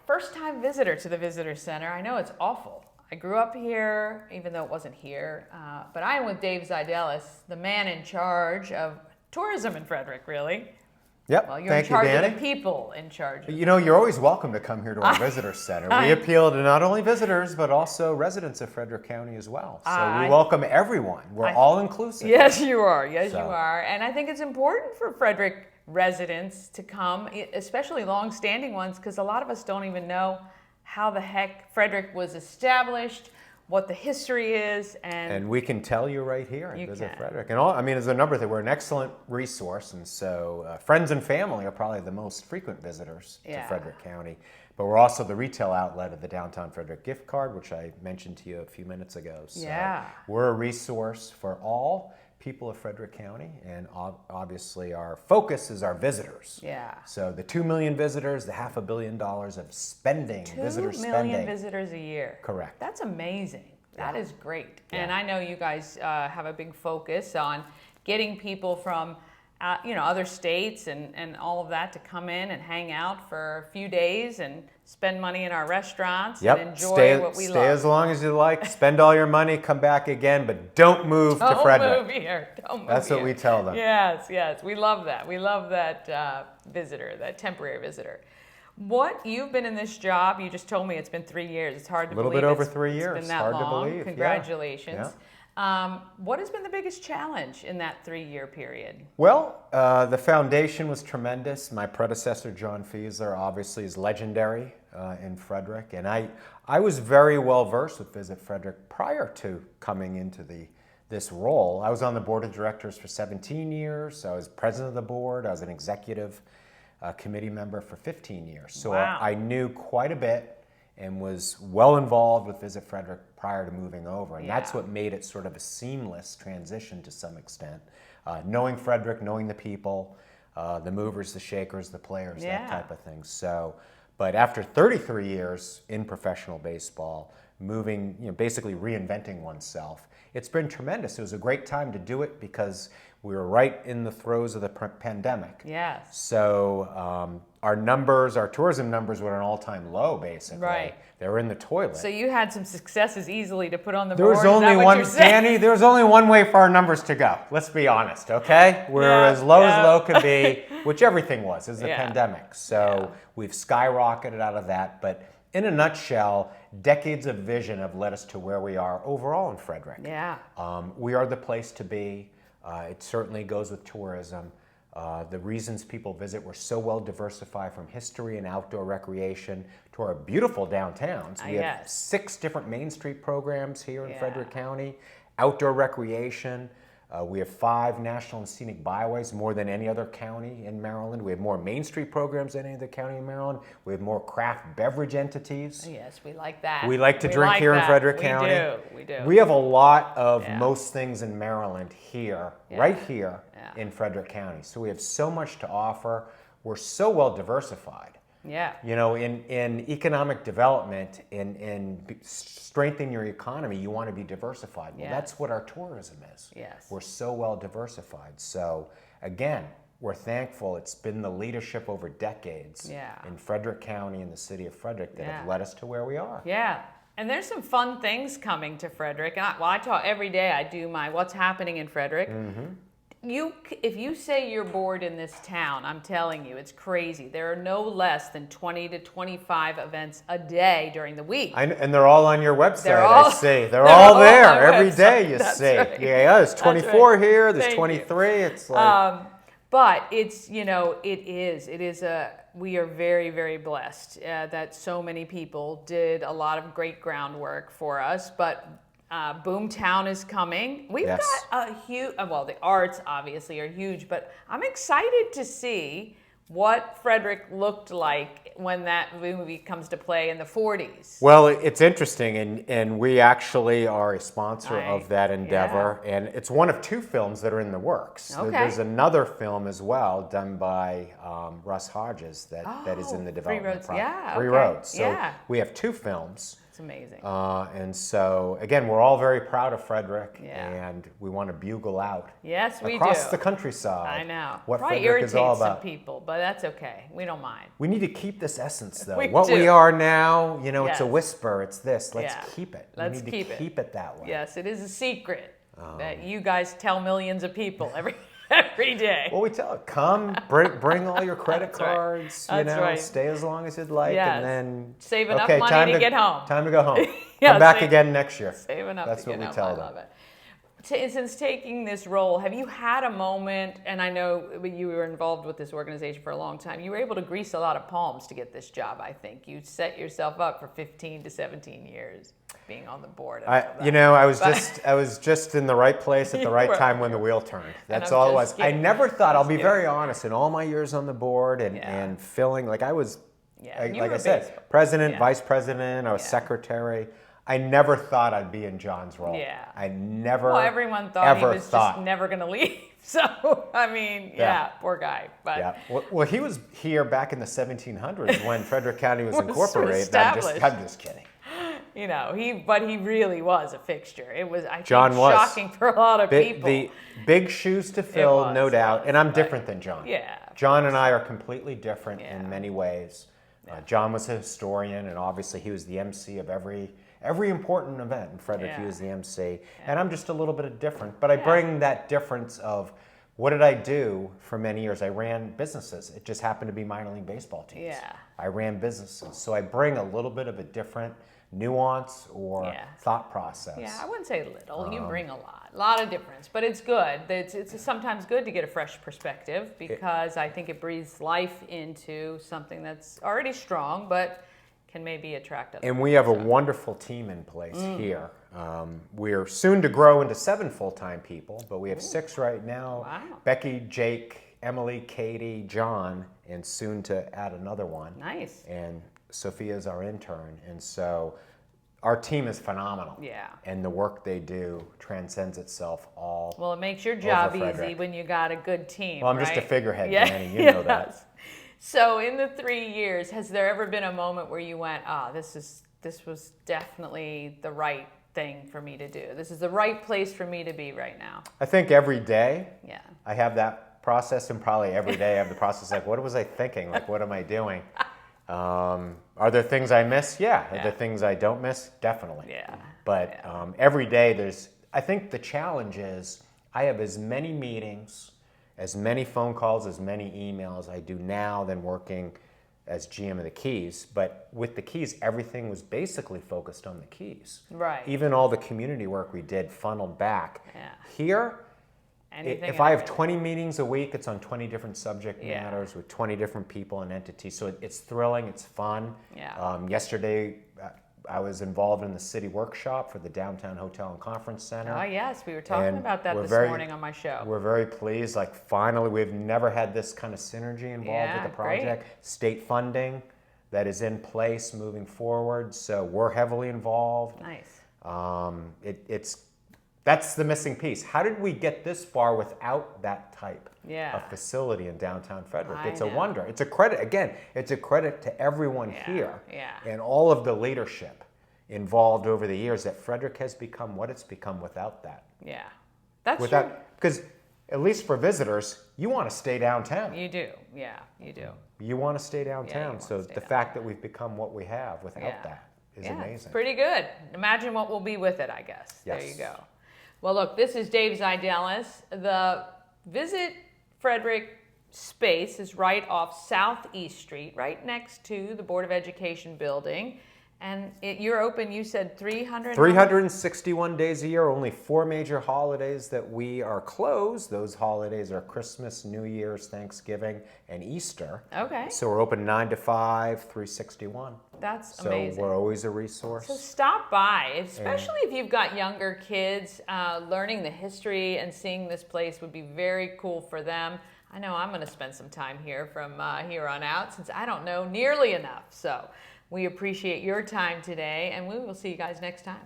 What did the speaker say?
first time visitor to the visitor center. I know it's awful. I grew up here, even though it wasn't here. But I am with Dave Ziedelis, the man in charge of tourism in Frederick, really. Yep. Well, you're in charge of the people in charge. You know, you're always welcome to come here to our visitor center. We appeal to not only visitors, but also residents of Frederick County as well. So we welcome everyone. We're all inclusive. Yes, you are. Yes, you are. And I think it's important for Frederick residents to come, especially long-standing ones, because a lot of us don't even know how the heck Frederick was established, what the history is, and we can tell you right here at Visit Frederick. And there's a number of things. We're an excellent resource, and so friends and family are probably the most frequent visitors to Frederick County. But we're also the retail outlet of the Downtown Frederick gift card, which I mentioned to you a few minutes ago. So we're a resource for all people of Frederick County, and obviously our focus is our visitors. Yeah. So the 2 million visitors, the $500 million of spending, visitor spending. 2 million visitors a year. Correct. That's amazing. That is great. Yeah. And I know you guys have a big focus on getting people from other states and all of that to come in and hang out for a few days and spend money in our restaurants and enjoy what we love. Stay as long as you like, spend all your money, come back again, but don't move to Frederick. Don't move here. That's what we tell them. Yes, yes. We love that. We love that visitor, that temporary visitor. You've been in this job, you just told me it's been 3 years. It's hard to believe. A little bit over 3 years. It's been that hard long. to believe. Congratulations. Yeah. What has been the biggest challenge in that 3-year period? Well, the foundation was tremendous. My predecessor, John Fiesler, obviously is legendary in Frederick. And I was very well versed with Visit Frederick prior to coming into this role. I was on the board of directors for 17 years. I was president of the board. I was an executive committee member for 15 years. So I knew quite a bit and was well involved with Visit Frederick prior to moving over. And that's what made it sort of a seamless transition to some extent. Knowing Frederick, knowing the people, the movers, the shakers, the players, that type of thing. So, but after 33 years in professional baseball, moving, basically reinventing oneself, it's been tremendous. It was a great time to do it because we were right in the throes of the pandemic. Yes. So our tourism numbers were at an all-time low, basically. Right. They were in the toilet. So you had some successes easily to put on the There board. was only one, Danny, there was only one way for our numbers to go. Let's be honest, okay? We're as low could be, which everything was the pandemic. So we've skyrocketed out of that. But in a nutshell, decades of vision have led us to where we are overall in Frederick. Yeah. We are the place to be. It certainly goes with tourism. The reasons people visit, we're so well diversified from history and outdoor recreation to our beautiful downtowns. We have 6 different Main Street programs here in Frederick County, outdoor recreation. We have 5 national and scenic byways, more than any other county in Maryland. We have more Main Street programs than any other county in Maryland. We have more craft beverage entities. Yes, we like that. We like to drink here in Frederick County. We do. We have a lot of most things in Maryland here, right here in Frederick County. So we have so much to offer. We're so well diversified. Yeah. In economic development, in strengthening your economy, you want to be diversified. Well, that's what our tourism is. Yes. We're so well diversified. So again, we're thankful. It's been the leadership over decades in Frederick County and the city of Frederick that have led us to where we are. Yeah. And there's some fun things coming to Frederick. I talk every day. I do my what's happening in Frederick. Mm-hmm. If you say you're bored in this town, I'm telling you, it's crazy. There are no less than 20 to 25 events a day during the week. And they're all on your website, I see. They're all there every day, you see. Right. Yeah, there's 24 here, there's 23. It's like... But it's, we are very, very blessed that so many people did a lot of great groundwork for us. But Boomtown is coming. We've got a huge, the arts obviously are huge, but I'm excited to see what Frederick looked like when that movie comes to play in the 40s. Well, it's interesting, and we actually are a sponsor of that endeavor, and it's one of 2 films that are in the works. Okay. There's another film as well done by Russ Hodges that is in the development process. Free Roads. So we have 2 films. It's amazing. And so, again, we're all very proud of Frederick, Yeah. and we want to bugle out Yes, we across do. the countryside I know. what Probably Frederick irritates is all some about. people, but that's okay. We don't mind. We need to keep this essence, though. We What do. we are now, you know, it's a Yes. whisper. It's this. Let's Yeah. keep it. Let's we need keep to it. keep it that way. Yes, it is a secret that you guys tell millions of people every day. Well, we tell it, come, bring all your credit That's right. cards, That's right. stay as long as you'd like, Yes. and then Save enough okay, money time to get home. Time to go home. Yeah, Come back save- again next year. Save enough That's to what get we home. tell I them. love it. Since taking this role, have you had a moment, and I know you were involved with this organization for a long time, you were able to grease a lot of palms to get this job, I think. You set yourself up for 15 to 17 years being on the board. I was just in the right place at the right time when the wheel turned. That's I'm all it just was. I kidding. never thought, I'll be kidding. very honest, in all my years on the board and filling, like I was, Yeah, you like were I said, baseball. president, Yeah. vice president, I was Yeah. secretary. I never thought I'd be in John's role. Yeah. I never, Well, everyone thought he ever was thought. just never going to leave. So, I mean, Yeah. poor guy. But Yeah. Well, he was here back in the 1700s when Frederick County was Was incorporated. established. I'm just kidding. you know, but he really was a fixture. It was, I think, John was. shocking for a lot of people. The big shoes to fill, was, no doubt. And I'm but- different than John. Yeah, of John and I are completely different Yeah. in many ways. John was a historian, and obviously he was the MC of every important event. In Frederick, he Yeah. was the MC. And I'm just a little bit different. But I bring that difference of what did I do for many years? I ran businesses. It just happened to be minor league baseball teams. Yeah. I ran businesses. So I bring a little bit of a different nuance or Yeah. thought process. Yeah, I wouldn't say little. You bring a lot of difference, but it's good. It's sometimes good to get a fresh perspective because I think it breathes life into something that's already strong, but can maybe attract others. And we have a wonderful team in place here. We're soon to grow into 7 full-time people, but we have 6 right now. Wow. Becky, Jake, Emily, Katie, John, and soon to add another one. Nice. And Sophia's our intern. And so our team is phenomenal. Yeah. And the work they do transcends itself all. Well, it makes your job easy Frederick. when you got a good team. Well, I'm just a right? figurehead, Yeah. Danny. You know that. Yes. So, in the 3 years, has there ever been a moment where you went, this was definitely the right thing for me to do. This is the right place for me to be right now. I think every day Yeah. I have that process, and probably every day I have the process like, what was I thinking? Like, what am I doing? Are there things I miss? Yeah. Are there things I don't miss? Definitely. Yeah. But every day I think the challenge is I have as many meetings, as many phone calls, as many emails I do now than working as GM of the Keys. But with the Keys, everything was basically focused on the Keys. Right. Even all the community work we did funneled back. Yeah. here, Anything if and I have everything. 20 meetings a week, it's on 20 different subject Yeah. matters with 20 different people and entities. So it's thrilling, it's fun. Yeah. Yesterday, I was involved in the city workshop for the Downtown Hotel and Conference Center. Oh, yes. We were talking And about that we're this very- morning on my show. We're very pleased. Like, finally, we've never had this kind of synergy involved Yeah, with the great. project. State funding that is in place moving forward. So we're heavily involved. Nice. That's the missing piece. How did we get this far without that type Yeah. of facility in downtown Frederick? I It's a know. wonder. It's a credit. Again, it's a credit to everyone Yeah, here yeah. and all of the leadership involved over the years that Frederick has become what it's become without that. Yeah. That's true. Without, because at least for visitors, you want to stay downtown. You do. Yeah, you do. You want to stay downtown. wanna So stay the fact that we've become what we have without Yeah. that is Yeah, amazing. it's pretty good. Imagine what will be with it, I guess. There you Yes. go. Well, look, this is Dave Ziedelis. The Visit Frederick space is right off Southeast Street, right next to the Board of Education building. And you're open, you said 300? 361 days a year, only 4 major holidays that we are closed. Those holidays are Christmas, New Year's, Thanksgiving, and Easter. Okay. So we're open 9 to 5, 361. That's So amazing. we're always a So resource. stop by, especially if you've got younger kids. Learning the history and seeing this place would be very cool for them. I know I'm going to spend some time here from here on out since I don't know nearly enough. So we appreciate your time today, and we will see you guys next time.